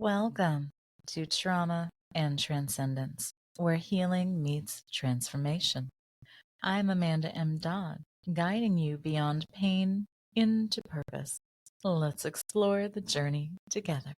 Welcome to Trauma and Transcendence, where healing meets transformation. I'm Amanda M. Dodd, guiding you beyond pain into purpose. Let's explore the journey together.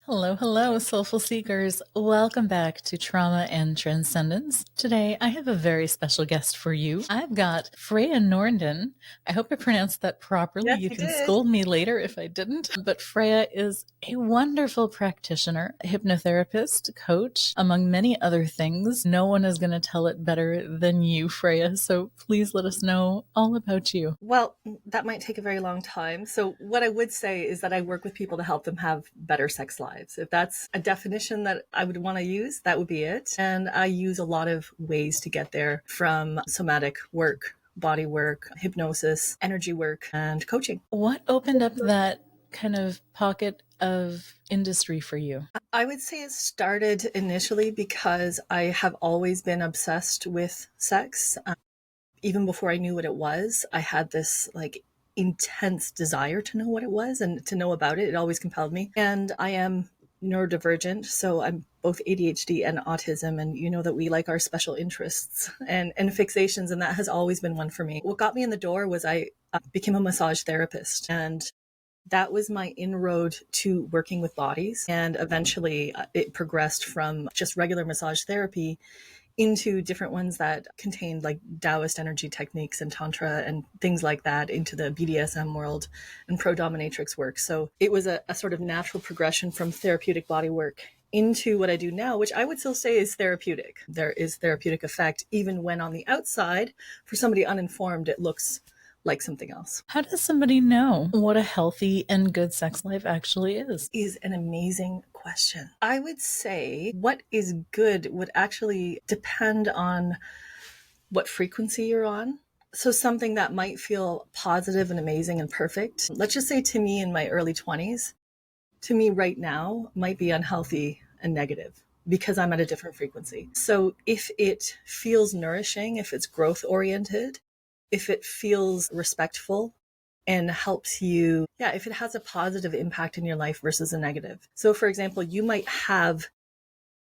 Hello, hello, soulful seekers. Welcome back to Trauma and Transcendence. Today, I have a very special guest for you. I've got Freja Njorden. I hope I pronounced that properly. Yes, You you can did. scold me later if I didn't. But Freja is a wonderful practitioner, hypnotherapist, coach, among many other things. No one is going to tell it better than you, Freja. So please let us know all about you. Well, that might take a very long time. So, what I would say is that I work with people to help them have better sex lives. If that's a definition that I would want to use, that would be it. And I use a lot of ways to get there, from somatic work, body work, hypnosis, energy work, and coaching. What opened up that kind of pocket of industry for you? I would say it started initially because I have always been obsessed with sex. Even before I knew what it was, I had this intense desire to know what it was and to know about it. It always compelled me. And I am neurodivergent, so I'm both ADHD and autism. And you know that we like our special interests and fixations, and that has always been one for me. What got me in the door was I became a massage therapist, and that was my inroad to working with bodies. And eventually it progressed from just regular massage therapy into different ones that contained like Taoist energy techniques and Tantra and things like that, into the BDSM world and pro dominatrix work. So it was a sort of natural progression from therapeutic body work into what I do now, which I would still say is therapeutic. There is therapeutic effect, even when on the outside, for somebody uninformed, it looks like something else. How does somebody know what a healthy and good sex life actually Is an amazing question. I would say what is good would actually depend on what frequency you're on. So something that might feel positive and amazing and perfect, let's just say to me in my early 20s, to me right now might be unhealthy and negative because I'm at a different frequency. So if it feels nourishing, if it's growth oriented, if it feels respectful and helps you, if it has a positive impact in your life versus a negative. So for example, you might have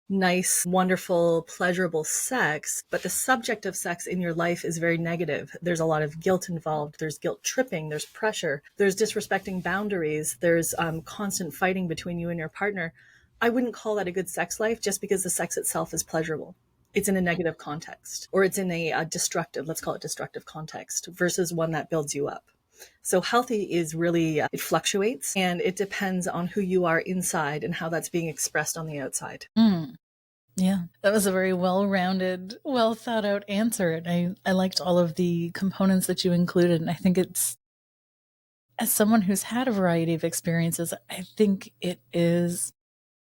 nice, wonderful, pleasurable sex, but the subject of sex in your life is very negative. There's a lot of guilt involved. There's guilt tripping. There's pressure. There's disrespecting boundaries. There's constant fighting between you and your partner. I wouldn't call that a good sex life just because the sex itself is pleasurable. It's in a negative context, or it's in a destructive, let's call it destructive context, versus one that builds you up. So healthy is really, it fluctuates, and it depends on who you are inside and how that's being expressed on the outside. Yeah, that was a very well-rounded, well-thought-out answer. And I liked all of the components that you included. And I think it's, as someone who's had a variety of experiences, I think it is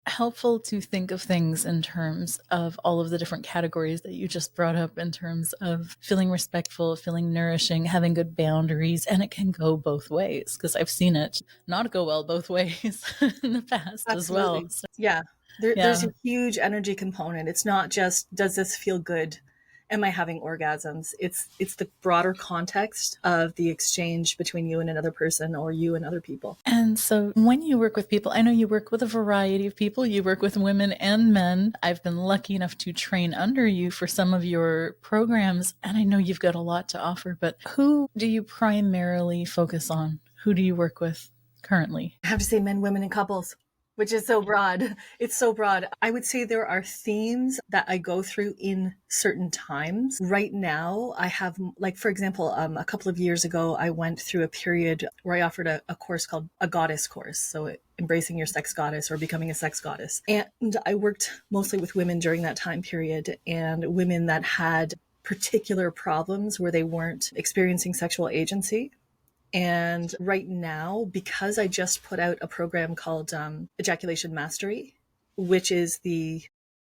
helpful to think of things in terms of all of the different categories that you just brought up, in terms of feeling respectful, feeling nourishing, having good boundaries. And it can go both ways, because I've seen it not go well both ways in the past as well. Absolutely. Yeah. There's a huge energy component. It's not just, does this feel good? Am I having orgasms? It's the broader context of the exchange between you and another person, or you and other people. And so when you work with people, I know you work with a variety of people. You work with women and men. I've been lucky enough to train under you for some of your programs, and I know you've got a lot to offer, but who do you primarily focus on? Who do you work with currently? I have to say men, women, and couples, which is so broad. It's so broad. I would say there are themes that I go through in certain times. Right now, I have, like, for example, a couple of years ago, I went through a period where I offered a course called a goddess course. So embracing your sex goddess, or becoming a sex goddess. And I worked mostly with women during that time period, and women that had particular problems where they weren't experiencing sexual agency. And right now, because I just put out a program called Ejaculation Mastery, which is the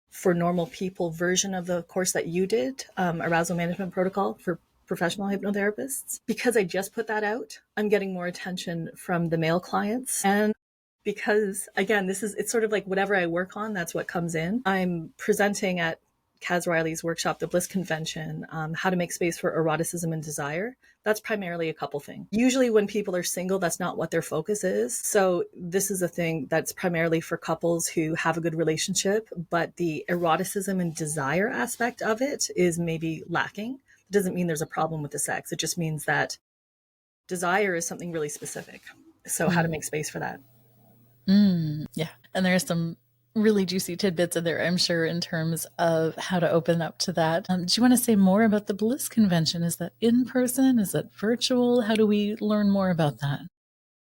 for normal people version of the course that you did, arousal management protocol for professional hypnotherapists, because I just put that out, I'm getting more attention from the male clients. And because, again, it's sort of like whatever I work on, that's what comes in. I'm presenting at Kaz Riley's workshop, The Bliss Convention, How to Make Space for Eroticism and Desire, that's primarily a couple thing. Usually when people are single, that's not what their focus is. So this is a thing that's primarily for couples who have a good relationship, but the eroticism and desire aspect of it is maybe lacking. It doesn't mean there's a problem with the sex. It just means that desire is something really specific. So how to make space for that. Yeah. And there's some really juicy tidbits in there, I'm sure, in terms of how to open up to that. Do you want to say more about the Bliss Convention? Is that in person? Is that virtual? How do we learn more about that?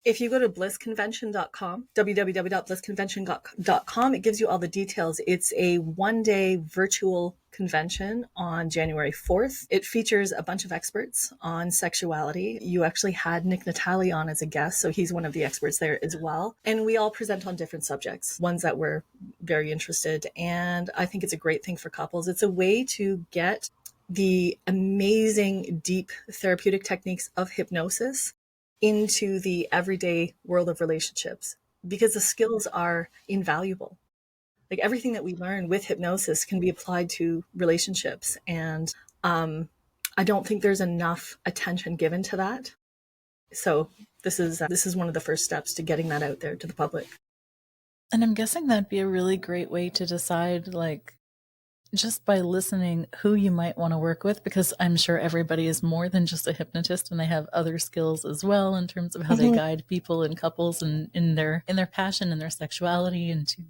If you go to blissconvention.com, www.blissconvention.com, it gives you all the details. It's a one-day virtual convention on January 4th. It features a bunch of experts on sexuality. You actually had Nick Natali on as a guest, so he's one of the experts there as well. And we all present on different subjects, ones that we're very interested. And I think it's a great thing for couples. It's a way to get the amazing, deep therapeutic techniques of hypnosis into the everyday world of relationships, because the skills are invaluable. Like everything that we learn with hypnosis can be applied to relationships. And I don't think there's enough attention given to that. So this is one of the first steps to getting that out there to the public. And I'm guessing that'd be a really great way to decide, like, just by listening, who you might want to work with, because I'm sure everybody is more than just a hypnotist and they have other skills as well in terms of how they guide people and couples and in their passion and their sexuality, and to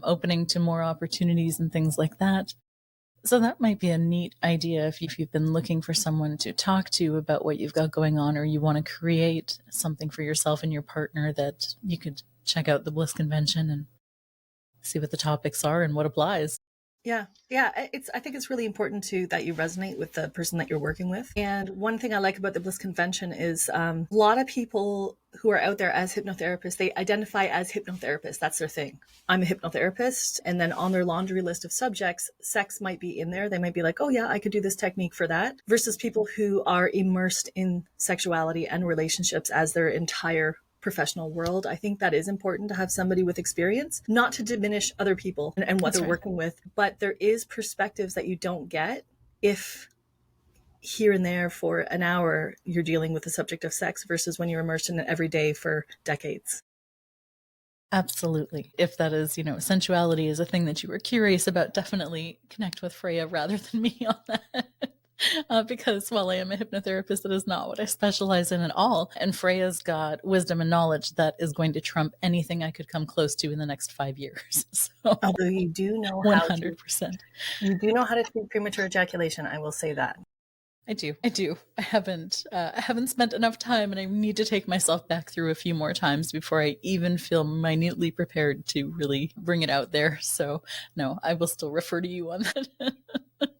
opening to more opportunities and things like that. So that might be a neat idea if you've been looking for someone to talk to about what you've got going on, or you want to create something for yourself and your partner, that you could check out the Bliss Convention and see what the topics are and what applies. Yeah. I think it's really important too that you resonate with the person that you're working with. And one thing I like about the Bliss Convention is a lot of people who are out there as hypnotherapists, they identify as hypnotherapists. That's their thing. I'm a hypnotherapist. And then on their laundry list of subjects, sex might be in there. They might be like, oh yeah, I could do this technique for that. Versus people who are immersed in sexuality and relationships as their entire professional world. I think that is important to have somebody with experience, not to diminish other people and what they're working with, but there is perspectives that you don't get if here and there for an hour you're dealing with the subject of sex versus when you're immersed in it every day for decades. Absolutely. If that is, sensuality is a thing that you were curious about, definitely connect with Freya rather than me on that. Because while I am a hypnotherapist, that is not what I specialize in at all. And Freya's got wisdom and knowledge that is going to trump anything I could come close to in the next 5 years. So, although you do know 100%. You do know how to treat premature ejaculation. I will say that. I do. I haven't spent enough time, and I need to take myself back through a few more times before I even feel minutely prepared to really bring it out there. So no, I will still refer to you on that.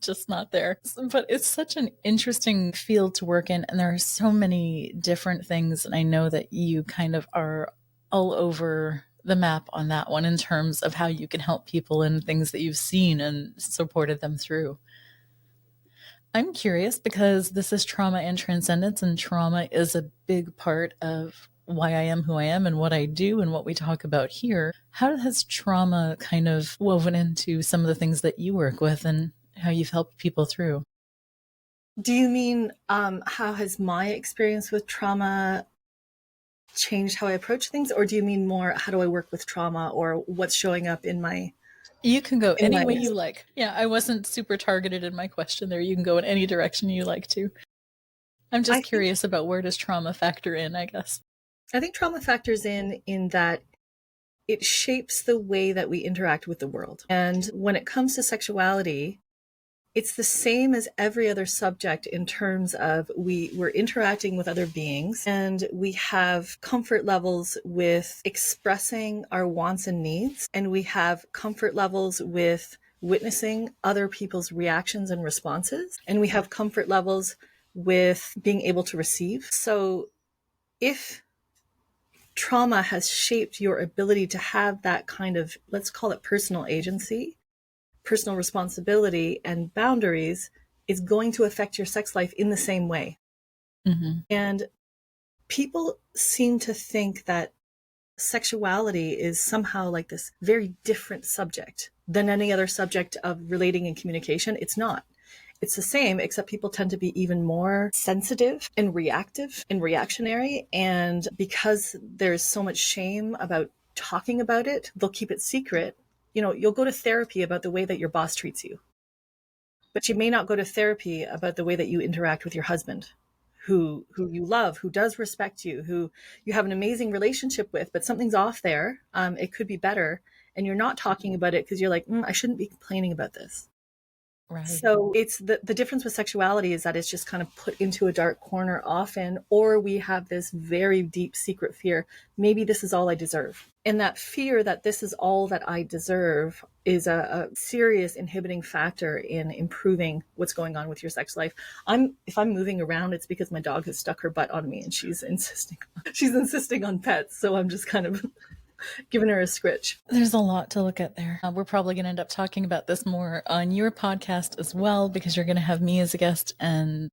Just not there. But it's such an interesting field to work in, and there are so many different things. And I know that you kind of are all over the map on that one in terms of how you can help people and things that you've seen and supported them through. I'm curious because this is trauma and transcendence, and trauma is a big part of why I am who I am and what I do and what we talk about here. How has trauma kind of woven into some of the things that you work with and how you've helped people through? Do you mean how has my experience with trauma changed how I approach things? Or do you mean more how do I work with trauma, or what's showing up in my... You can go any way you like. Yeah, I wasn't super targeted in my question there. You can go in any direction you like to. I'm just curious about where does trauma factor in, I guess. I think trauma factors in that it shapes the way that we interact with the world. And when it comes to sexuality, it's the same as every other subject in terms of we're interacting with other beings, and we have comfort levels with expressing our wants and needs, and we have comfort levels with witnessing other people's reactions and responses, and we have comfort levels with being able to receive. So if trauma has shaped your ability to have that kind of, let's call it personal agency, personal responsibility and boundaries, is going to affect your sex life in the same way. Mm-hmm. And people seem to think that sexuality is somehow like this very different subject than any other subject of relating and communication. It's not. It's the same, except people tend to be even more sensitive and reactive and reactionary. And because there's so much shame about talking about it, they'll keep it secret. You know, you'll go to therapy about the way that your boss treats you, but you may not go to therapy about the way that you interact with your husband, who you love, who does respect you, who you have an amazing relationship with, but something's off there. It could be better. And you're not talking about it because you're like, I shouldn't be complaining about this. Right. So it's the difference with sexuality is that it's just kind of put into a dark corner often, or we have this very deep secret fear. Maybe this is all I deserve. And that fear that this is all that I deserve is a serious inhibiting factor in improving what's going on with your sex life. If I'm moving around, it's because my dog has stuck her butt on me and she's insisting on pets. So I'm just kind of giving her a scritch. There's a lot to look at there. We're probably going to end up talking about this more on your podcast as well, because you're going to have me as a guest. And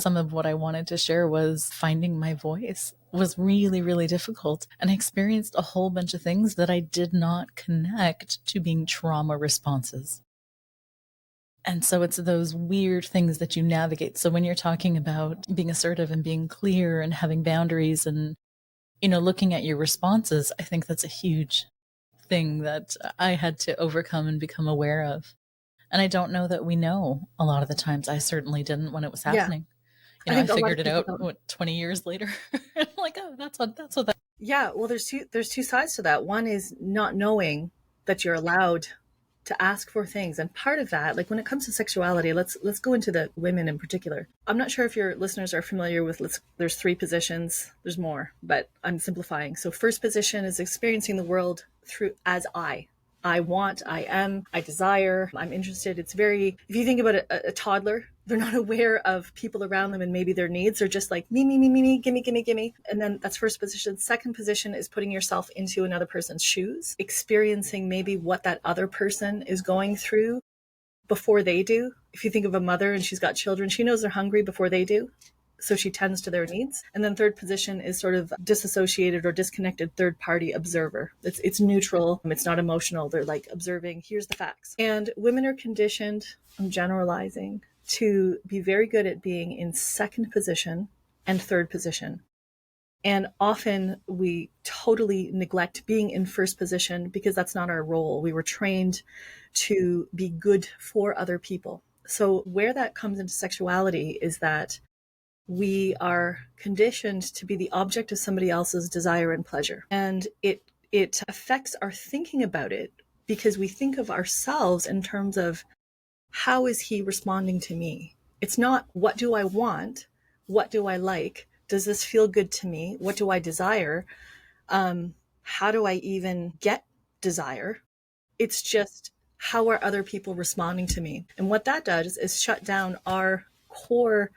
some of what I wanted to share was finding my voice was really, really difficult. And I experienced a whole bunch of things that I did not connect to being trauma responses. And so it's those weird things that you navigate. So when you're talking about being assertive and being clear and having boundaries and looking at your responses, I think that's a huge thing that I had to overcome and become aware of. And I don't know that we know a lot of the times. I certainly didn't when it was happening. I figured it out 20 years later. I'm like, oh, that's what that. Yeah, well, there's two sides to that. One is not knowing that you're allowed to ask for things. And part of that, like when it comes to sexuality, let's go into the women in particular. I'm not sure if your listeners are familiar with, there's 3 positions. There's more, but I'm simplifying. So first position is experiencing the world through as I want, I am, I desire, I'm interested. It's very, if you think about a toddler, they're not aware of people around them and maybe their needs. They're just like, me, gimme. And then that's first position. Second position is putting yourself into another person's shoes, experiencing maybe what that other person is going through before they do. If you think of a mother and she's got children, she knows they're hungry before they do. So she tends to their needs. And then third position is sort of disassociated or disconnected third party observer. It's neutral. It's not emotional. They're like observing, here's the facts. And women are conditioned, I'm generalizing, to be very good at being in second position and third position. And often we totally neglect being in first position because that's not our role. We were trained to be good for other people. So where that comes into sexuality is that we are conditioned to be the object of somebody else's desire and pleasure. And it affects our thinking about it because we think of ourselves in terms of how is he responding to me? It's not what do I want? What do I like? Does this feel good to me? What do I desire? How do I even get desire? It's just how are other people responding to me? And what that does is shut down our core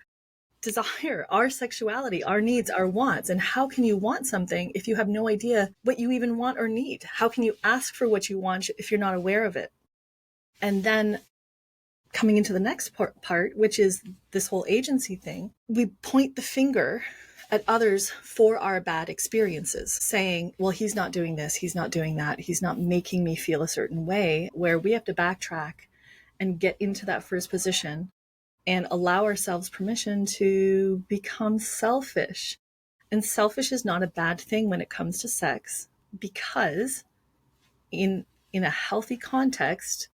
desire, our sexuality, our needs, our wants. And how can you want something if you have no idea what you even want or need? How can you ask for what you want if you're not aware of it? And then coming into the next part, which is this whole agency thing, we point the finger at others for our bad experiences, saying, well, he's not doing this, he's not doing that, he's not making me feel a certain way, where we have to backtrack and get into that first position and allow ourselves permission to become selfish. And selfish is not a bad thing when it comes to sex, because in a healthy context,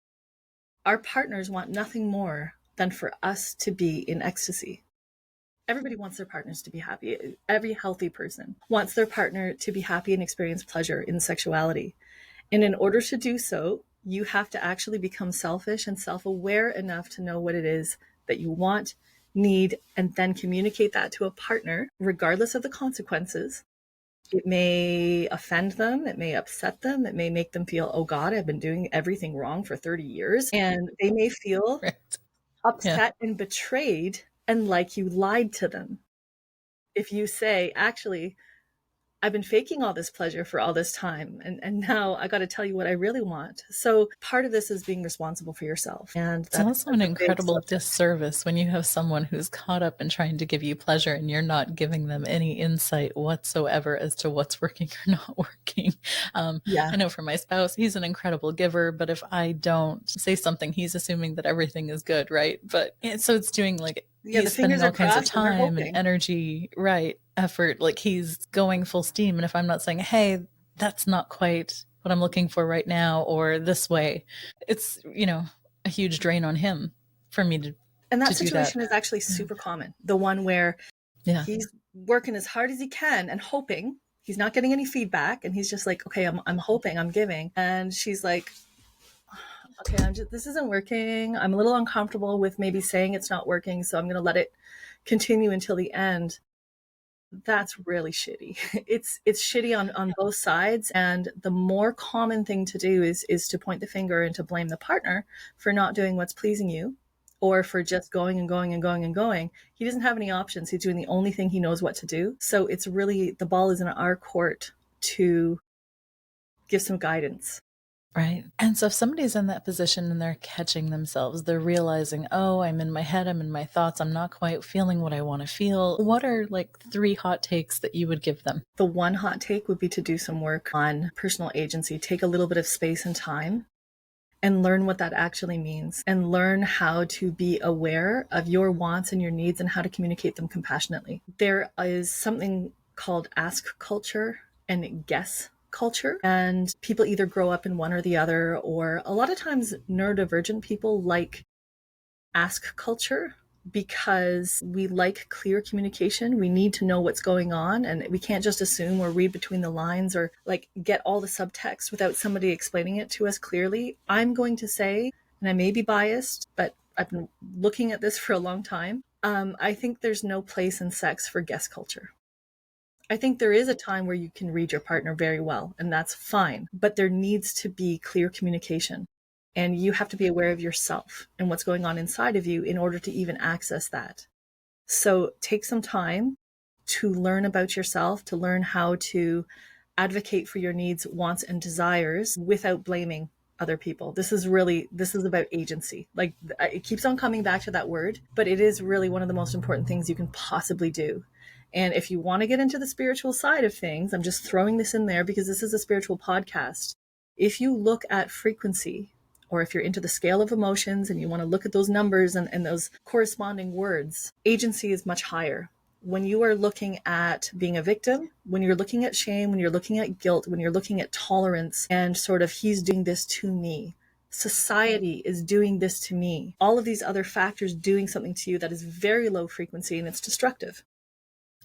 our partners want nothing more than for us to be in ecstasy. Everybody wants their partners to be happy. Every healthy person wants their partner to be happy and experience pleasure in sexuality. And in order to do so, you have to actually become selfish and self-aware enough to know what it is that you want, need, and then communicate that to a partner, regardless of the consequences. It may offend them. It may upset them. It may make them feel, oh God, I've been doing everything wrong for 30 years. And they may feel upset and betrayed and like you lied to them. If you say, actually, I've been faking all this pleasure for all this time. And now I got to tell you what I really want. So part of this is being responsible for yourself. And It's also an that's a big incredible subject. disservice when you have someone who's caught up in trying to give you pleasure and you're not giving them any insight whatsoever as to what's working or not working. Yeah. I know for my spouse, he's an incredible giver, but if I don't say something, he's assuming that everything is good, right? But so it's doing like Yeah. The he's spending fingers are all kinds of crossed and they're time and hoping. energy, right? Effort, like he's going full steam. And if I'm not saying, hey, that's not quite what I'm looking for right now, or this way, it's, a huge drain on him for me And to that do that. situation is actually super common. The one where Yeah. he's working as hard as he can and hoping he's not getting any feedback. And he's just like, okay, I'm hoping, I'm giving. And she's like, okay, this isn't working. I'm a little uncomfortable with maybe saying it's not working. So I'm going to let it continue until the end. That's really shitty. It's shitty on both sides. And the more common thing to do is to point the finger and to blame the partner for not doing what's pleasing you, or for just going and going and going and going. He doesn't have any options. He's doing the only thing he knows what to do. So it's really, the ball is in our court to give some guidance. Right. And so if somebody's in that position and they're catching themselves, they're realizing, oh, I'm in my head, I'm in my thoughts, I'm not quite feeling what I want to feel. What are like 3 hot takes that you would give them? The one hot take would be to do some work on personal agency, take a little bit of space and time and learn what that actually means, and learn how to be aware of your wants and your needs and how to communicate them compassionately. There is something called ask culture and guess culture, and people either grow up in one or the other, or a lot of times neurodivergent people like ask culture because we like clear communication. We need to know what's going on, and we can't just assume or read between the lines or like get all the subtext without somebody explaining it to us clearly. I'm going to say, and I may be biased, but I've been looking at this for a long time. I think there's no place in sex for guess culture. I think there is a time where you can read your partner very well, and that's fine, but there needs to be clear communication. And you have to be aware of yourself and what's going on inside of you in order to even access that. So take some time to learn about yourself, to learn how to advocate for your needs, wants, and desires without blaming other people. This is about agency. Like, it keeps on coming back to that word, but it is really one of the most important things you can possibly do. And if you want to get into the spiritual side of things, I'm just throwing this in there because this is a spiritual podcast. If you look at frequency, or if you're into the scale of emotions and you want to look at those numbers and those corresponding words, agency is much higher. When you are looking at being a victim, when you're looking at shame, when you're looking at guilt, when you're looking at tolerance and sort of, he's doing this to me, society is doing this to me, all of these other factors doing something to you that is very low frequency and it's destructive.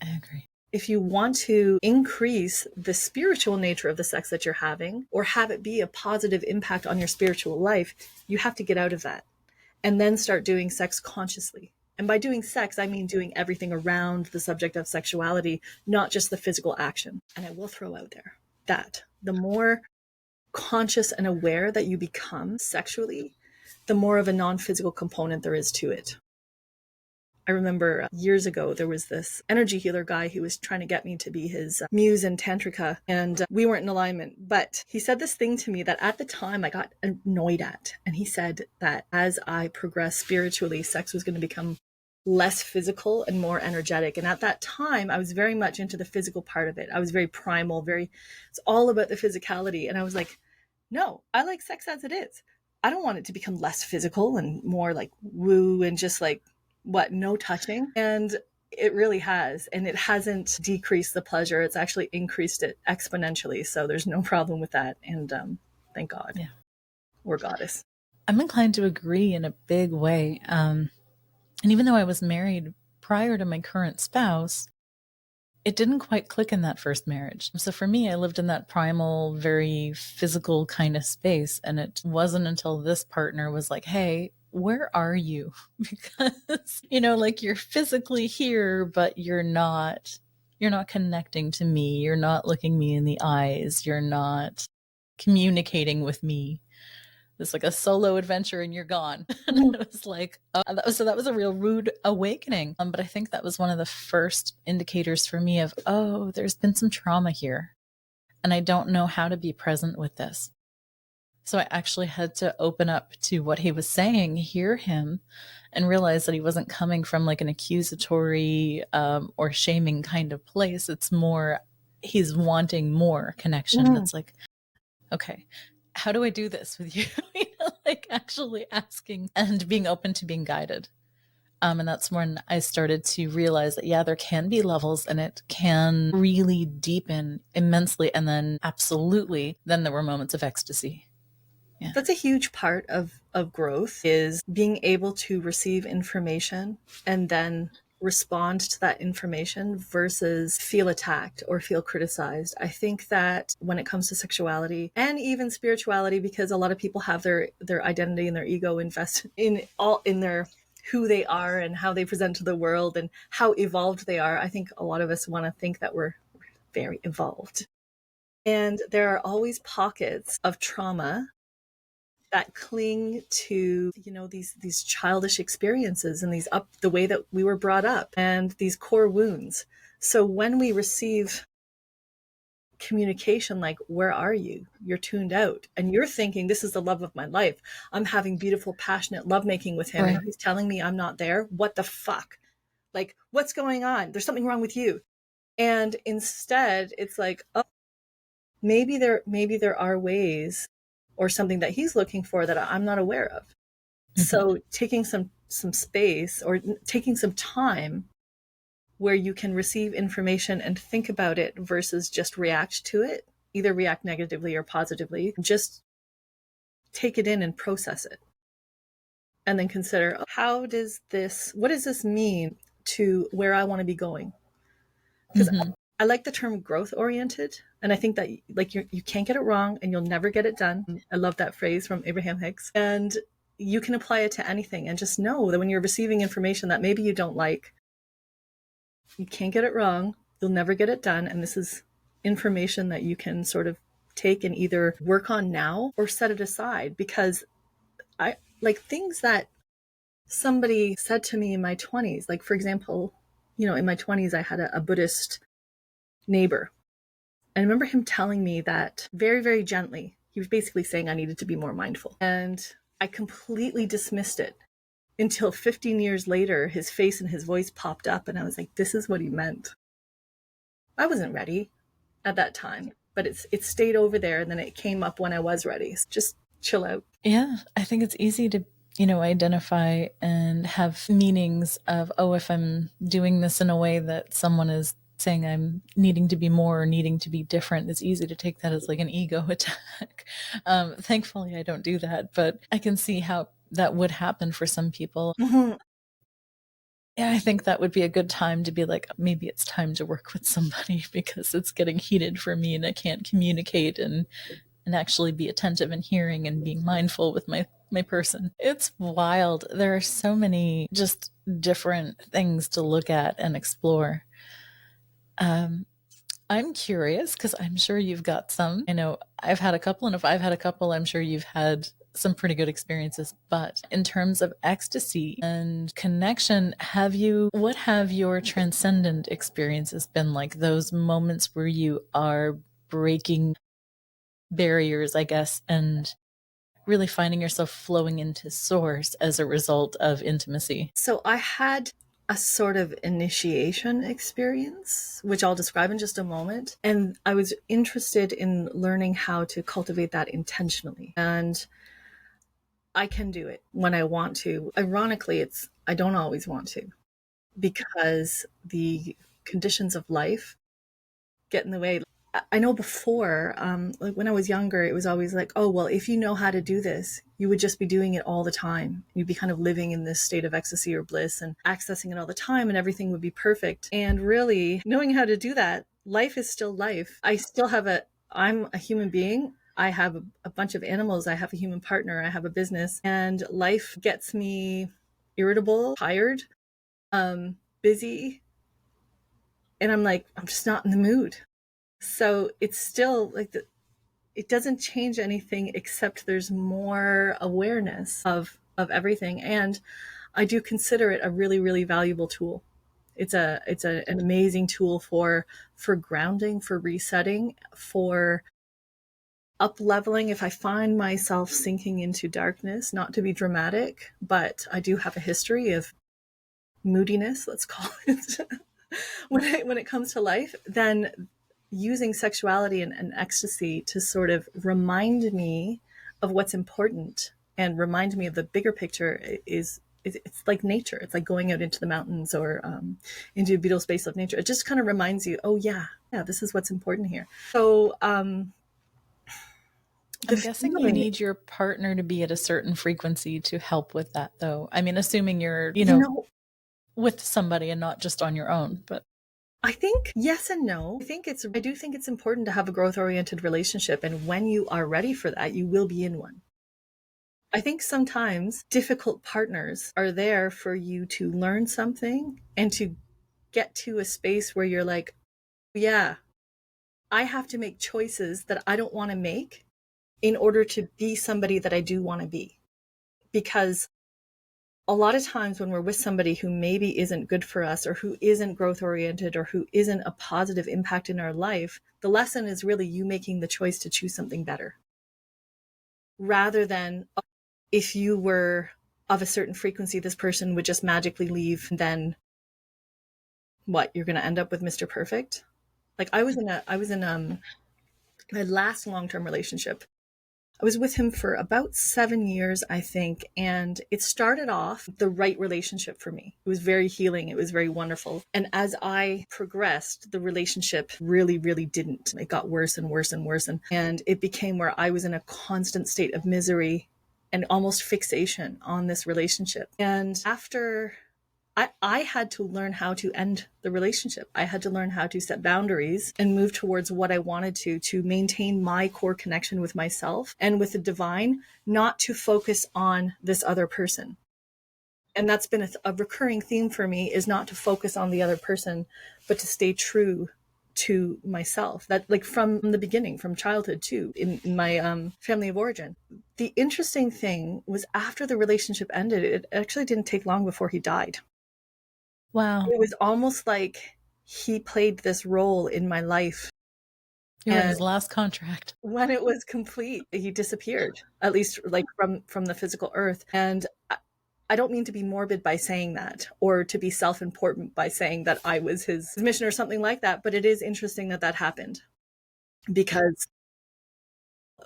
I agree. If you want to increase the spiritual nature of the sex that you're having, or have it be a positive impact on your spiritual life, you have to get out of that and then start doing sex consciously. And by doing sex, I mean doing everything around the subject of sexuality, not just the physical action. And I will throw out there that the more conscious and aware that you become sexually, the more of a non-physical component there is to it. I remember years ago, there was this energy healer guy who was trying to get me to be his muse in Tantrika, and we weren't in alignment. But he said this thing to me that at the time I got annoyed at. And he said that as I progressed spiritually, sex was going to become less physical and more energetic. And at that time, I was very much into the physical part of it. I was very primal, it's all about the physicality. And I was like, no, I like sex as it is. I don't want it to become less physical and more like woo and just like, no touching. And it really has. And it hasn't decreased the pleasure. It's actually increased it exponentially. So there's no problem with that. And thank God. Yeah. Or goddess. I'm inclined to agree in a big way. And even though I was married prior to my current spouse, it didn't quite click in that first marriage. So for me, I lived in that primal, very physical kind of space. And it wasn't until this partner was like, hey, where are you? Because, like you're physically here, but you're not connecting to me. You're not looking me in the eyes. You're not communicating with me. It's like a solo adventure and you're gone. And Mhm. it was like, that was a real rude awakening. But I think that was one of the first indicators for me of, oh, there's been some trauma here. And I don't know how to be present with this. So I actually had to open up to what he was saying, hear him, and realize that he wasn't coming from like an accusatory or shaming kind of place. It's more, he's wanting more connection. Mhm. It's like, okay, how do I do this with you? Like actually asking and being open to being guided. And that's when I started to realize that, yeah, there can be levels and it can really deepen immensely. And then absolutely, then there were moments of ecstasy. Yeah. That's a huge part of growth, is being able to receive information and then respond to that information versus feel attacked or feel criticized. I think that when it comes to sexuality and even spirituality, because a lot of people have their identity and their ego invested in their who they are and how they present to the world and how evolved they are. I think a lot of us want to think that we're very evolved. And there are always pockets of trauma that cling to, these childish experiences and the way that we were brought up and these core wounds. So when we receive communication like, where are you, you're tuned out and you're thinking, this is the love of my life, I'm having beautiful passionate lovemaking with him, Right. and he's telling me I'm not there, what the fuck, like, what's going on, there's something wrong with you. And instead it's like, oh, maybe there are ways or something that he's looking for that I'm not aware of. So taking some space or taking some time where you can receive information and think about it versus just react to it, either react negatively or positively, just take it in and process it. And then consider, what does this mean to where I want to be going? Because Mm-hmm. I like the term growth oriented. And I think that, like, you can't get it wrong and you'll never get it done. I love that phrase from Abraham Hicks. And you can apply it to anything, and just know that when you're receiving information that maybe you don't like, you can't get it wrong. You'll never get it done. And this is information that you can sort of take and either work on now or set it aside. Because I like things that somebody said to me in my 20s. Like, for example, in my 20s, I had a Buddhist neighbor. I remember him telling me that very, very gently. He was basically saying I needed to be more mindful. And I completely dismissed it until 15 years later, his face and his voice popped up, and I was like, this is what he meant. I wasn't ready at that time, but it stayed over there, and then it came up when I was ready. So just chill out. Yeah, I think it's easy to, identify and have meanings of, oh, if I'm doing this in a way that someone is saying I'm needing to be more or needing to be different, it's easy to take that as like an ego attack. Thankfully, I don't do that, but I can see how that would happen for some people. Mm-hmm. Yeah, I think that would be a good time to be like, maybe it's time to work with somebody because it's getting heated for me and I can't communicate and actually be attentive and hearing and being mindful with my person. It's wild. There are so many just different things to look at and explore. I'm curious because I'm sure you've got some. I know I've had a couple, and if I've had a couple, I'm sure you've had some pretty good experiences. But in terms of ecstasy and connection, what have your transcendent experiences been like? Those moments where you are breaking barriers, I guess, and really finding yourself flowing into source as a result of intimacy. So I had a sort of initiation experience, which I'll describe in just a moment. And I was interested in learning how to cultivate that intentionally. And I can do it when I want to. Ironically, I don't always want to, because the conditions of life get in the way. I know before, like when I was younger, it was always like, oh, well, if you know how to do this, you would just be doing it all the time. You'd be kind of living in this state of ecstasy or bliss and accessing it all the time, and everything would be perfect. And really, knowing how to do that, life is still life. I'm a human being. I have a bunch of animals. I have a human partner. I have a business, and life gets me irritable, tired, busy. And I'm like, I'm just not in the mood. So it's still like it doesn't change anything except there's more awareness of everything. And I do consider it a really, really valuable tool. An amazing tool for grounding, for resetting, for up leveling. If I find myself sinking into darkness, not to be dramatic, but I do have a history of moodiness, let's call it, when it comes to life, then using sexuality and ecstasy to sort of remind me of what's important and remind me of the bigger picture is it's like nature. It's like going out into the mountains or into a beautiful space of nature. It just kind of reminds you, oh yeah, this is what's important here. So I'm guessing you need your partner to be at a certain frequency to help with that, though. I mean, assuming you're, with somebody and not just on your own, but I think yes and no. I do think it's important to have a growth-oriented relationship, and when you are ready for that, you will be in one. I think sometimes difficult partners are there for you to learn something and to get to a space where you're like, yeah, I have to make choices that I don't want to make in order to be somebody that I do want to be. Because a lot of times when we're with somebody who maybe isn't good for us or who isn't growth oriented or who isn't a positive impact in our life, the lesson is really you making the choice to choose something better. Rather than if you were of a certain frequency, this person would just magically leave. Then what? You're going to end up with Mr. Perfect. Like I was in my last long-term relationship. I was with him for about 7 years, I think, and it started off the right relationship for me. It was very healing. It was very wonderful. And as I progressed, the relationship really, really didn't. It got worse and worse and worse. And it became where I was in a constant state of misery and almost fixation on this relationship. And after I had to learn how to end the relationship. I had to learn how to set boundaries and move towards what I wanted to maintain my core connection with myself and with the divine, not to focus on this other person. And that's been a recurring theme for me, is not to focus on the other person, but to stay true to myself. That, like, from the beginning, from childhood too, in my family of origin. The interesting thing was, after the relationship ended, it actually didn't take long before he died. Wow. It was almost like he played this role in my life. You were his last contract. When it was complete, he disappeared, at least like from the physical earth. And I don't mean to be morbid by saying that, or to be self-important by saying that I was his mission or something like that. But it is interesting that that happened, because,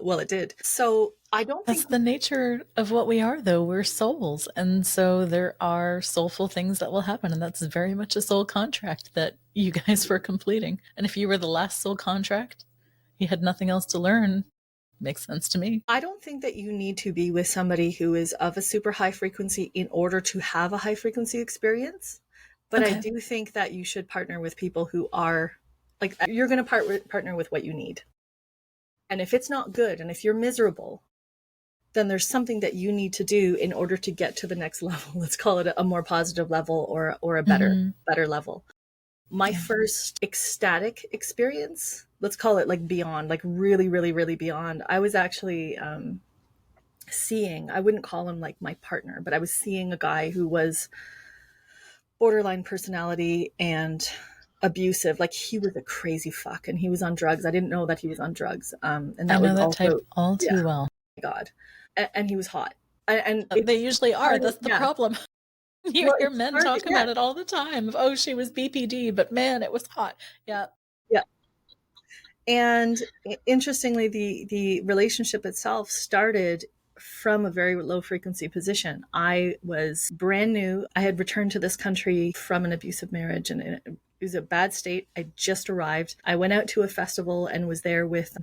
well, it did. So I don't think that's the nature of what we are, though. We're souls. And so there are soulful things that will happen. And that's very much a soul contract that you guys were completing. And if you were the last soul contract, he had nothing else to learn. Makes sense to me. I don't think that you need to be with somebody who is of a super high frequency in order to have a high frequency experience. But okay. I do think that you should partner with people who are, like, you're going to partner with what you need. And if it's not good, and if you're miserable, then there's something that you need to do in order to get to the next level. Let's call it a more positive level, or a better level. My first ecstatic experience, let's call it like beyond, like really, really, really beyond. I was actually seeing, I wouldn't call him like my partner, but I was seeing a guy who was borderline personality and abusive. Like, he was a crazy fuck, and he was on drugs. I didn't know that he was on drugs. And that, I know was that also, type all too well. Oh my God. And he was hot. And they usually are. That's the problem. You hear men talk about it all the time. Oh, she was BPD, but man, it was hot. Yeah. Yeah. And interestingly, the relationship itself started from a very low frequency position. I was brand new. I had returned to this country from an abusive marriage, and it was a bad state. I just arrived. I went out to a festival and was there with,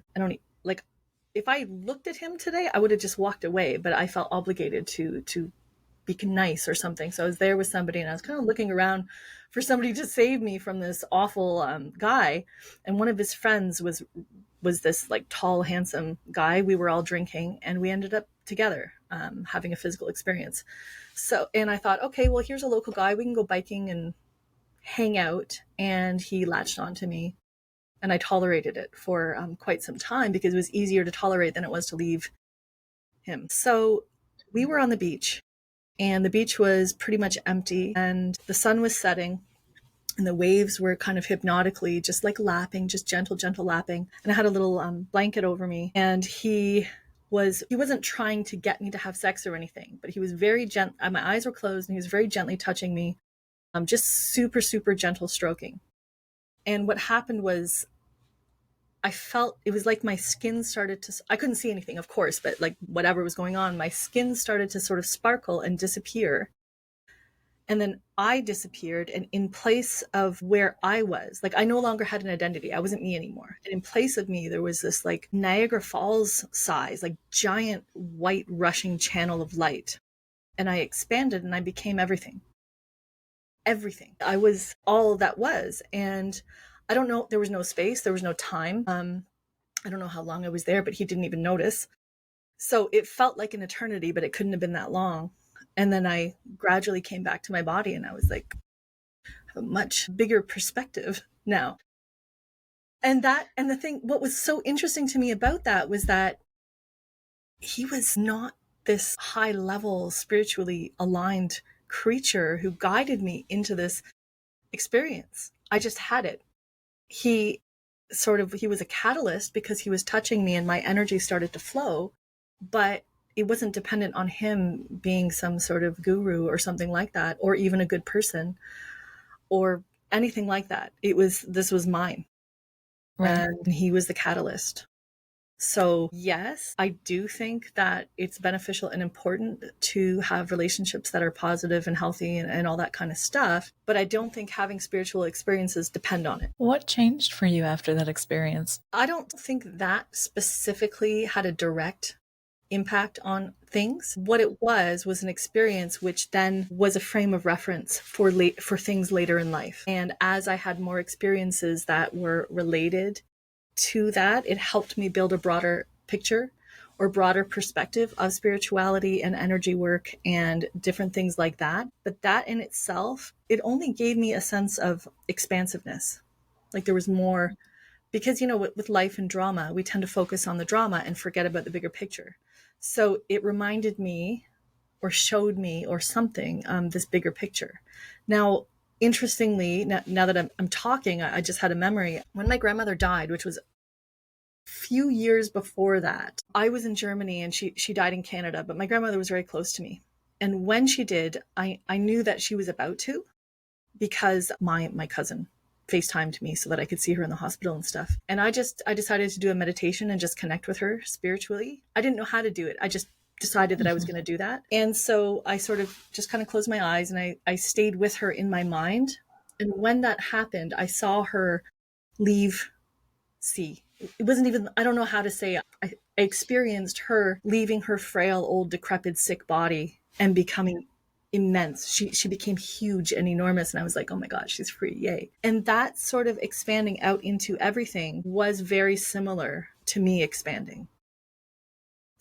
if I looked at him today, I would have just walked away, but I felt obligated to be nice or something. So I was there with somebody, and I was kind of looking around for somebody to save me from this awful guy. And one of his friends was this like tall, handsome guy. We were all drinking, and we ended up together having a physical experience. So, and I thought, okay, well, here's a local guy. We can go biking and hang out. And he latched onto me. And I tolerated it for quite some time because it was easier to tolerate than it was to leave him. So we were on the beach, and the beach was pretty much empty, and the sun was setting, and the waves were kind of hypnotically just like lapping, just gentle, gentle lapping. And I had a little blanket over me, and he wasn't trying to get me to have sex or anything, but he was very gentle. My eyes were closed, and he was very gently touching me, just super, super gentle stroking. And what happened was I felt it was like my skin started to, I couldn't see anything, of course, but like whatever was going on, my skin started to sort of sparkle and disappear. And then I disappeared. And in place of where I was, like I no longer had an identity. I wasn't me anymore. And in place of me, there was this like Niagara Falls size, like giant white rushing channel of light. And I expanded and I became everything. Everything. I was all that was. And I don't know, there was no space, there was no time. I don't know how long I was there, but he didn't even notice. So it felt like an eternity, but it couldn't have been that long. And then I gradually came back to my body, and I was like, I have a much bigger perspective now. And the thing, what was so interesting to me about that was that he was not this high level, spiritually aligned creature who guided me into this experience. I just had it. He was a catalyst because he was touching me and my energy started to flow, but it wasn't dependent on him being some sort of guru or something like that, or even a good person or anything like that. This was mine. Right. And he was the catalyst. So yes, I do think that it's beneficial and important to have relationships that are positive and healthy and all that kind of stuff. But I don't think having spiritual experiences depend on it. What changed for you after that experience? I don't think that specifically had a direct impact on things. What it was an experience which then was a frame of reference for things later in life. And as I had more experiences that were related to that, it helped me build a broader picture or broader perspective of spirituality and energy work and different things like that. But that in itself, it only gave me a sense of expansiveness. Like there was more, because, with life and drama, we tend to focus on the drama and forget about the bigger picture. So it reminded me or showed me or something, this bigger picture. Now, interestingly, now that I'm talking, I just had a memory. When my grandmother died, which was a few years before that, I was in Germany and she died in Canada, but my grandmother was very close to me. And when she did, I knew that she was about to, because my cousin FaceTimed me so that I could see her in the hospital and stuff. And I decided to do a meditation and just connect with her spiritually. I didn't know how to do it. I just decided that I was going to do that. And so I sort of just kind of closed my eyes and I stayed with her in my mind. And when that happened, I saw her leave sea. It wasn't even, I don't know how to say it. I experienced her leaving her frail, old, decrepit, sick body and becoming immense. She became huge and enormous. And I was like, oh my God, she's free. Yay. And that sort of expanding out into everything was very similar to me expanding.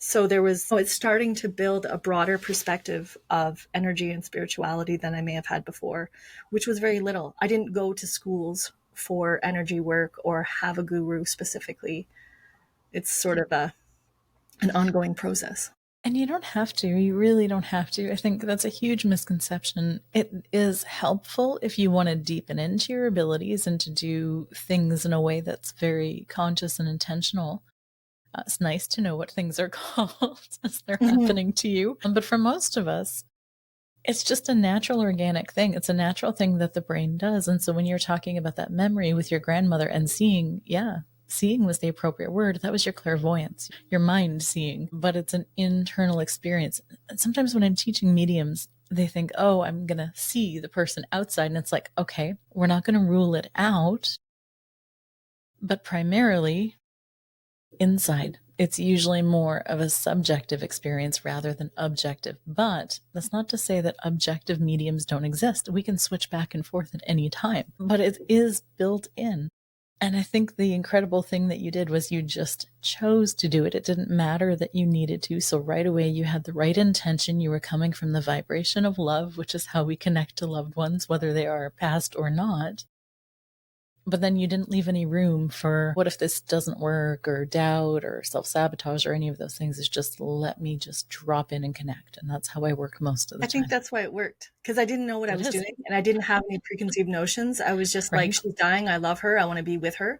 So it's starting to build a broader perspective of energy and spirituality than I may have had before, which was very little. I didn't go to schools for energy work or have a guru specifically. It's sort of an ongoing process. And you don't have to. You really don't have to. I think that's a huge misconception. It is helpful if you want to deepen into your abilities and to do things in a way that's very conscious and intentional. It's nice to know what things are called as they're happening to you. But for most of us, it's just a natural, organic thing. It's a natural thing that the brain does. And so when you're talking about that memory with your grandmother and seeing was the appropriate word. That was your clairvoyance, your mind seeing, but it's an internal experience. And sometimes when I'm teaching mediums, they think, oh, I'm going to see the person outside. And it's like, okay, we're not going to rule it out, but primarily inside. It's usually more of a subjective experience rather than objective. But that's not to say that objective mediums don't exist. We can switch back and forth at any time, but it is built in. And I think the incredible thing that you did was you just chose to do it. It didn't matter that you needed to. So right away, you had the right intention. You were coming from the vibration of love, which is how we connect to loved ones, whether they are past or not. But then you didn't leave any room for what if this doesn't work, or doubt or self-sabotage or any of those things. It's just let me just drop in and connect. And that's how I work most of the I think time. that's why it worked, because I didn't know what I It was is, doing and I didn't have any preconceived notions. I was just like, right? she's dying. I love her. I want to be with her.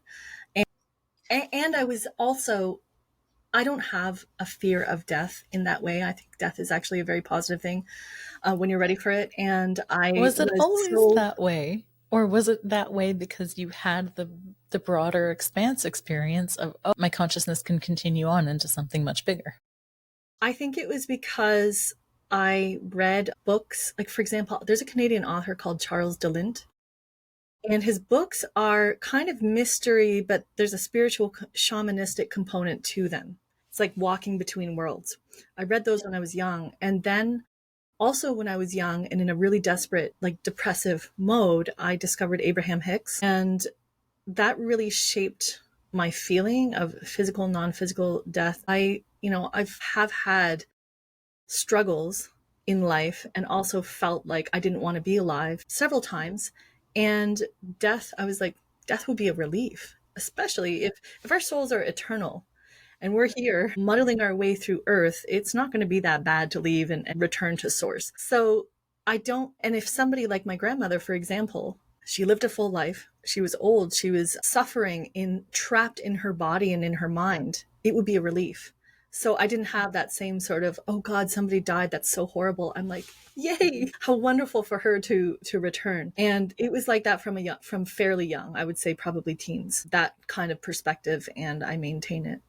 And, and I was also, I don't have a fear of death in that way. I think death is actually a very positive thing when you're ready for it. And I Was it was always so, that way? Or was it that way because you had the broader expanse experience of, oh, my consciousness can continue on into something much bigger? I think it was because I read books. Like, for example, there's a Canadian author called Charles DeLint, and his books are kind of mystery, but there's a spiritual shamanistic component to them. It's like walking between worlds. I read those when I was young. And then also when I was young and in a really desperate, like depressive mode, I discovered Abraham Hicks. And that really shaped my feeling of physical, non-physical death. I've had struggles in life and also felt like I didn't want to be alive several times. And death, I was like, death would be a relief, especially if our souls are eternal and we're here muddling our way through earth. It's not going to be that bad to leave and return to source. So I don't, and if somebody like my grandmother, for example, she lived a full life, she was old, she was suffering trapped in her body and in her mind, it would be a relief. So I didn't have that same sort of, oh God, somebody died, that's so horrible. I'm like, yay, how wonderful for her to return. And it was like that from fairly young, I would say probably teens, that kind of perspective, and I maintain it.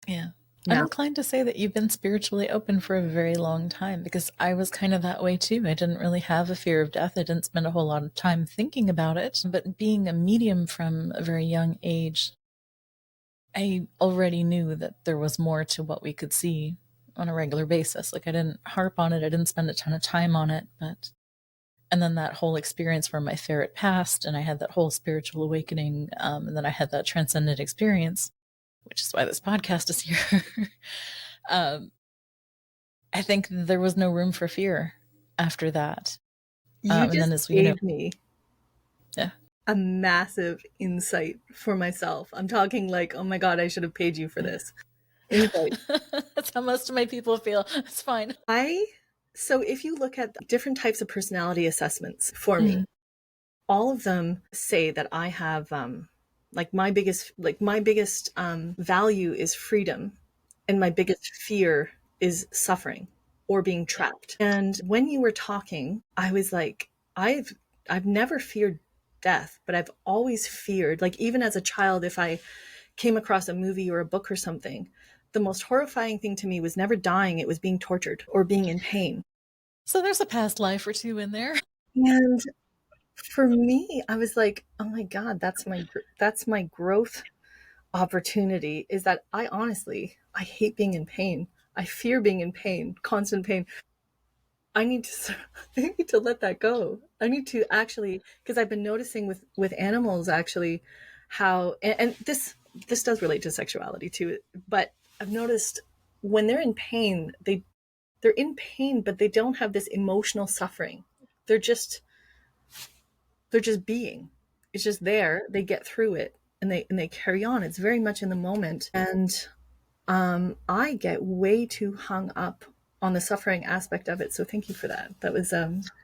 Yeah. I'm Yeah. inclined to say that you've been spiritually open for a very long time, because I was kind of that way too. I didn't really have a fear of death. I didn't spend a whole lot of time thinking about it. But being a medium from a very young age, I already knew that there was more to what we could see on a regular basis. Like, I didn't harp on it, I didn't spend a ton of time on it, but and then that whole experience where my ferret passed and I had that whole spiritual awakening, and then I had that transcendent experience, which is why this podcast is here. um, I think there was no room for fear after that. You And then, just as we, gave me yeah. a massive insight for myself. I'm talking like, oh my God, I should have paid you for this insight. That's how most of my people feel. It's fine. So if you look at different types of personality assessments for me, Mm. all of them say that I have, my biggest value is freedom, and my biggest fear is suffering or being trapped. And when you were talking, I was like, I've never feared death, but I've always feared, like, even as a child, if I came across a movie or a book or something, the most horrifying thing to me was never dying, it was being tortured or being in pain. So there's a past life or two in there. And for me, I was like, oh my God, that's my growth opportunity, is that I hate being in pain. I fear being in pain, constant pain. I need to I need to let that go. I need to actually, because I've been noticing with animals actually how, and this does relate to sexuality too, but I've noticed when they're in pain, they're in pain, but they don't have this emotional suffering. They're just they're just being. It's just there. They get through it and they carry on. It's very much in the moment. And I get way too hung up on the suffering aspect of it. So thank you for that. That was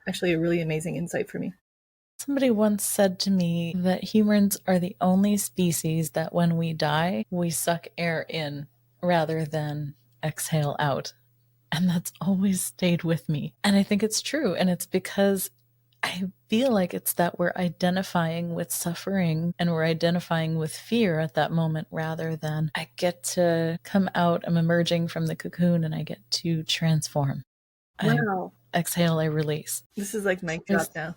actually a really amazing insight for me. Somebody once said to me that humans are the only species that when we die, we suck air in rather than exhale out. And that's always stayed with me. And I think it's true. And it's because I feel like it's that we're identifying with suffering and we're identifying with fear at that moment, rather than I get to come out, I'm emerging from the cocoon and I get to transform. I Wow. exhale, I release. This is like mic drop now.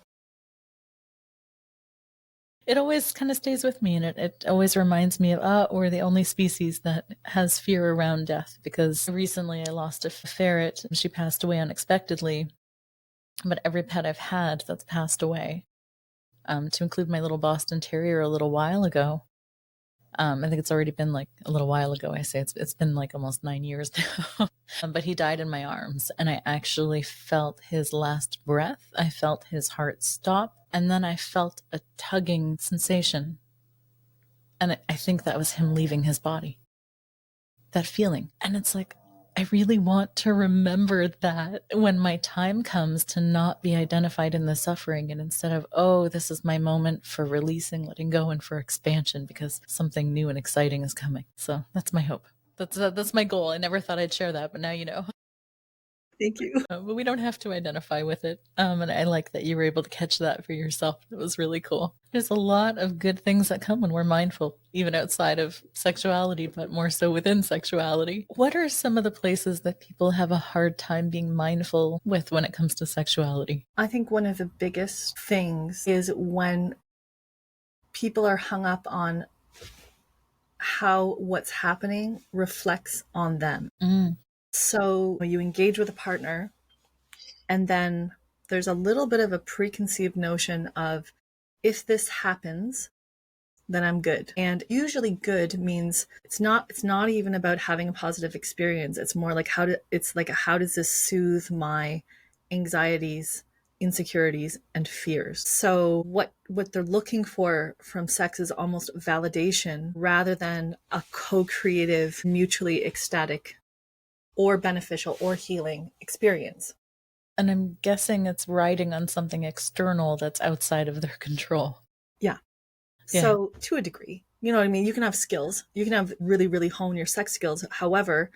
It always kind of stays with me, and it always reminds me of, we're the only species that has fear around death. Because recently I lost a ferret and she passed away unexpectedly. But every pet I've had that's passed away, to include my little Boston Terrier a little while ago. I think it's already been like a little while ago. I say it's been like almost 9 years now. But he died in my arms, and I actually felt his last breath. I felt his heart stop, and then I felt a tugging sensation And I think that was him leaving his body, that feeling. And it's like, I really want to remember that when my time comes, to not be identified in the suffering, and instead of, oh, this is my moment for releasing, letting go, and for expansion because something new and exciting is coming. So that's my hope. That's my goal. I never thought I'd share that, but now you know. Thank you. But we don't have to identify with it. And I like that you were able to catch that for yourself. It was really cool. There's a lot of good things that come when we're mindful, even outside of sexuality, but more so within sexuality. What are some of the places that people have a hard time being mindful with when it comes to sexuality? I think one of the biggest things is when people are hung up on how what's happening reflects on them. So you engage with a partner, and then there's a little bit of a preconceived notion of, if this happens, then I'm good. And usually good means it's not even about having a positive experience. It's more like how does this soothe my anxieties, insecurities, and fears? So what they're looking for from sex is almost validation rather than a co-creative, mutually ecstatic or beneficial or healing experience. And I'm guessing it's riding on something external that's outside of their control. Yeah. So to a degree, you know what I mean? You can have skills. You can have really, really hone your sex skills. However,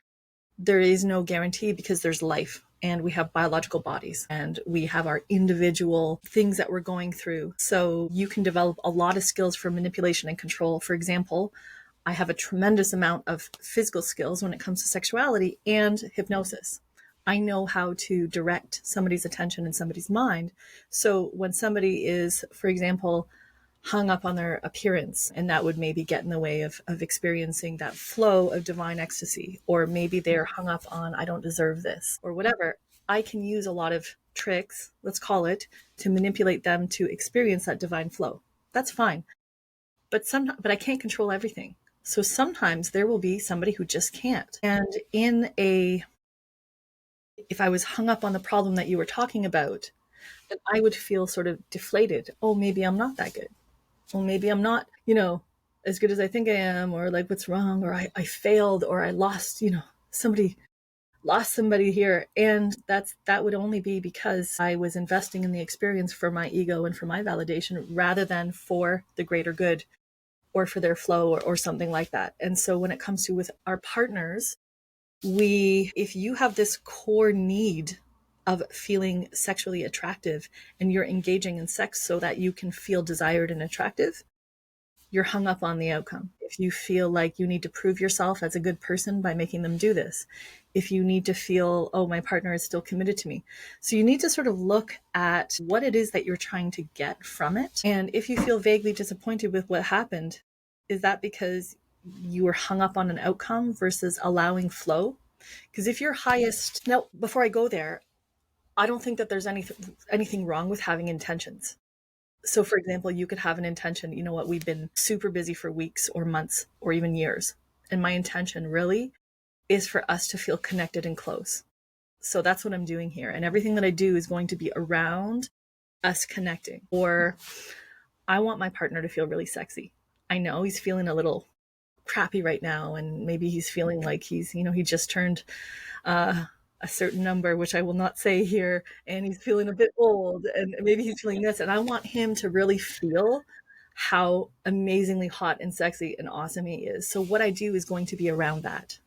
there is no guarantee because there's life and we have biological bodies and we have our individual things that we're going through. So you can develop a lot of skills for manipulation and control. For example, I have a tremendous amount of physical skills when it comes to sexuality and hypnosis. I know how to direct somebody's attention and somebody's mind. So when somebody is, for example, hung up on their appearance, and that would maybe get in the way of experiencing that flow of divine ecstasy, or maybe they're hung up on, I don't deserve this, or whatever, I can use a lot of tricks, let's call it, to manipulate them to experience that divine flow. That's fine. But I can't control everything. So sometimes there will be somebody who just can't. And if I was hung up on the problem that you were talking about, then I would feel sort of deflated. Oh, maybe I'm not that good. Well, maybe I'm not, as good as I think I am, or like what's wrong, or I failed, or I lost, somebody lost somebody here. And that would only be because I was investing in the experience for my ego and for my validation rather than for the greater good or for their flow or something like that. And so when it comes to with our partners, if you have this core need of feeling sexually attractive and you're engaging in sex so that you can feel desired and attractive, you're hung up on the outcome. If you feel like you need to prove yourself as a good person by making them do this, if you need to feel, oh, my partner is still committed to me. So you need to sort of look at what it is that you're trying to get from it. And if you feel vaguely disappointed with what happened, is that because you were hung up on an outcome versus allowing flow? Because if your highest, now, before I go there, I don't think that there's anything wrong with having intentions. So for example, you could have an intention, you know what, we've been super busy for weeks or months or even years. And my intention really is for us to feel connected and close. So that's what I'm doing here. And everything that I do is going to be around us connecting. Or I want my partner to feel really sexy. I know he's feeling a little crappy right now. And maybe he's feeling like he just turned a certain number, which I will not say here, and he's feeling a bit old, and maybe he's feeling this, and I want him to really feel how amazingly hot and sexy and awesome he is. So what I do is going to be around that.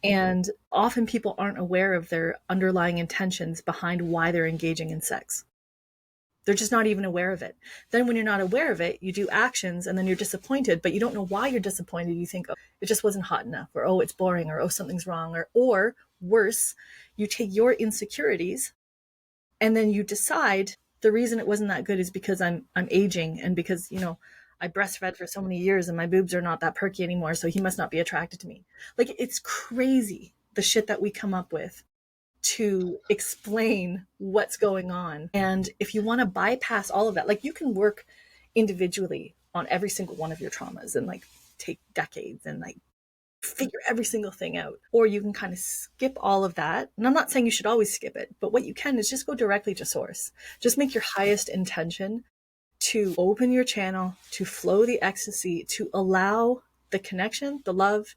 And often people aren't aware of their underlying intentions behind why they're engaging in sex. They're just not even aware of it. Then when you're not aware of it, you do actions and then you're disappointed, but you don't know why you're disappointed. You think, oh, it just wasn't hot enough, or, oh, it's boring, or, oh, something's wrong, or worse, you take your insecurities and then you decide the reason it wasn't that good is because I'm aging and because, I breastfed for so many years and my boobs are not that perky anymore, so he must not be attracted to me. Like, it's crazy, the shit that we come up with to explain what's going on. And if you want to bypass all of that, like, you can work individually on every single one of your traumas and like take decades and like figure every single thing out. Or you can kind of skip all of that. And I'm not saying you should always skip it, but what you can is just go directly to source. Just make your highest intention to open your channel, to flow the ecstasy, to allow the connection, the love,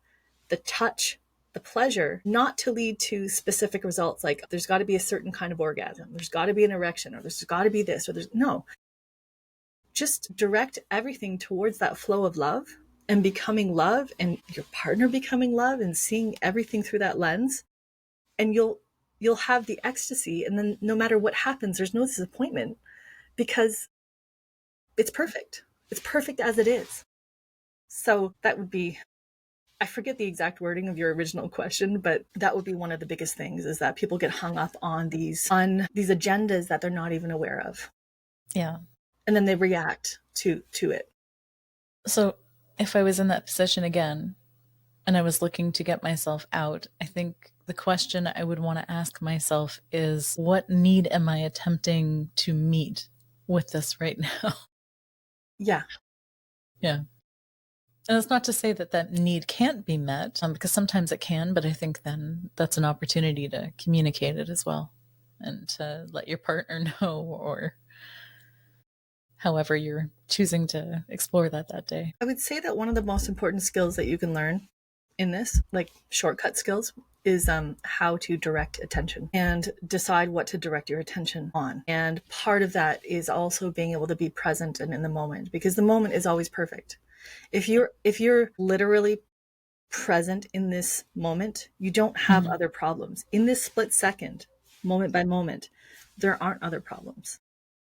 the touch, the pleasure, not to lead to specific results like there's got to be a certain kind of orgasm, there's got to be an erection, or there's got to be this, or there's no. Just direct everything towards that flow of love and becoming love, and your partner becoming love, and seeing everything through that lens. And you'll have the ecstasy, and then no matter what happens, there's no disappointment because it's perfect. It's perfect as it is. So that would be, I forget the exact wording of your original question, but that would be one of the biggest things, is that people get hung up on these agendas that they're not even aware of. Yeah. And then they react to it. So if I was in that position again and I was looking to get myself out, I think the question I would want to ask myself is, what need am I attempting to meet with this right now? Yeah. Yeah. And it's not to say that that need can't be met, because sometimes it can, but I think then that's an opportunity to communicate it as well and to let your partner know, or however you're choosing to explore that day. I would say that one of the most important skills that you can learn in this, like shortcut skills, is how to direct attention and decide what to direct your attention on. And part of that is also being able to be present and in the moment, because the moment is always perfect. If you're literally present in this moment, you don't have other problems. In this split second, moment by moment, there aren't other problems.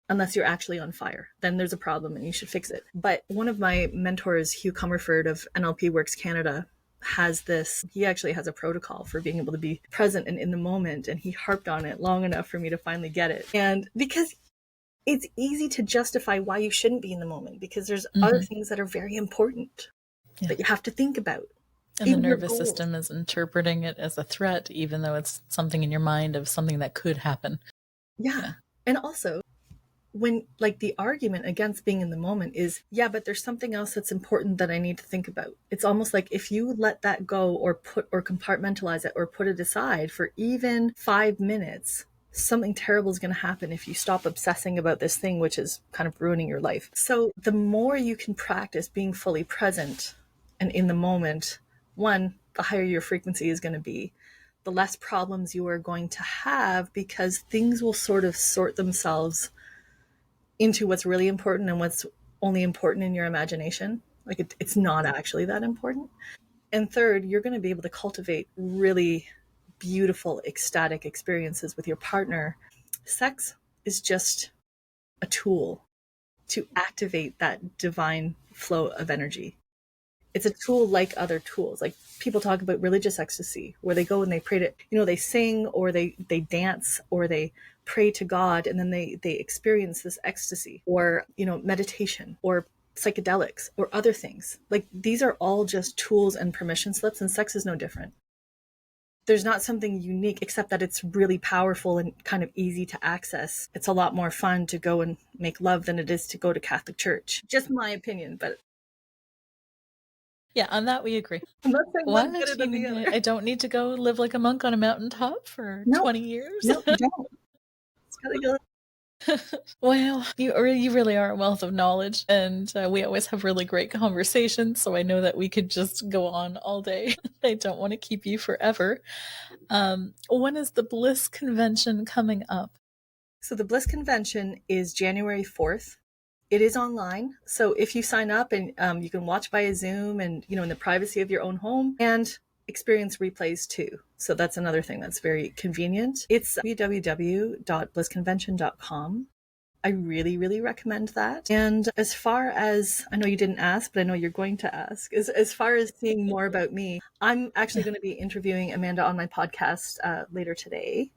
Unless you're actually on fire, then there's a problem and you should fix it. But one of my mentors, Hugh Comerford of NLP Works Canada, he actually has a protocol for being able to be present and in the moment. And he harped on it long enough for me to finally get it. And because it's easy to justify why you shouldn't be in the moment, because there's other things that are very important that you have to think about. And the nervous system is interpreting it as a threat, even though it's something in your mind of something that could happen. Yeah. And also, when like the argument against being in the moment is, yeah, but there's something else that's important that I need to think about. It's almost like if you let that go, or compartmentalize it, or put it aside for even 5 minutes, something terrible is going to happen if you stop obsessing about this thing, which is kind of ruining your life. So the more you can practice being fully present and in the moment, one, the higher your frequency is going to be, the less problems you are going to have, because things will sort of sort themselves into what's really important and what's only important in your imagination. Like it's not actually that important. And third, you're going to be able to cultivate really beautiful, ecstatic experiences with your partner. Sex is just a tool to activate that divine flow of energy. It's a tool like other tools. Like people talk about religious ecstasy, where they go and they pray to, they sing, or they dance, or they pray to God, and then they experience this ecstasy, or, meditation, or psychedelics, or other things. Like these are all just tools and permission slips, and sex is no different. There's not something unique, except that it's really powerful and kind of easy to access. It's a lot more fun to go and make love than it is to go to Catholic church. Just my opinion, but yeah, on that we agree. I'm not saying what? one's better than the other. I don't need to go live like a monk on a mountaintop for 20 years. No, you don't. It's gotta go. Well, you really are a wealth of knowledge, and we always have really great conversations, so I know that we could just go on all day. I don't want to keep you forever. When is the Bliss Convention coming up? So the Bliss Convention is January 4th. It is online. So if you sign up, and you can watch via Zoom, and, in the privacy of your own home, and experience replays too. So that's another thing that's very convenient. It's www.blissconvention.com. I really, really recommend that. And as far as, I know you didn't ask, but I know you're going to ask, as far as seeing more about me, I'm actually going to be interviewing Amanda on my podcast later today.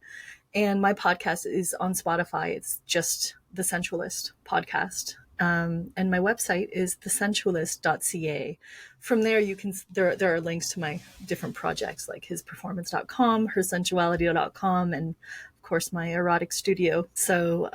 And my podcast is on Spotify. It's just The Sensualist podcast. And my website is thesensualist.ca. From there, there are links to my different projects, like hisperformance.com, hersensuality.com, and of course my erotic studio. So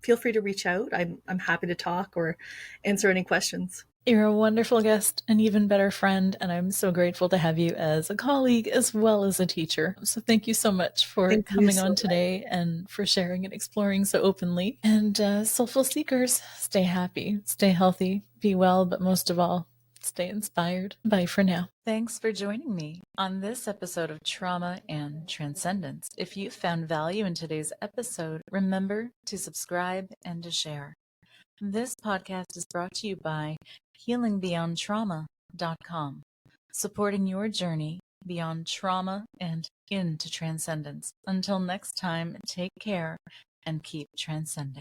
feel free to reach out. I'm happy to talk or answer any questions. You're a wonderful guest, an even better friend, and I'm so grateful to have you as a colleague as well as a teacher. So thank you so much for Thank you coming so on much. today and for sharing and exploring so openly. And soulful seekers, stay happy, stay healthy, be well, but most of all, stay inspired. Bye for now. Thanks for joining me on this episode of Trauma and Transcendence. If you found value in today's episode, remember to subscribe and to share. This podcast is brought to you by healingbeyondtrauma.com, supporting your journey beyond trauma and into transcendence. Until next time, take care and keep transcending.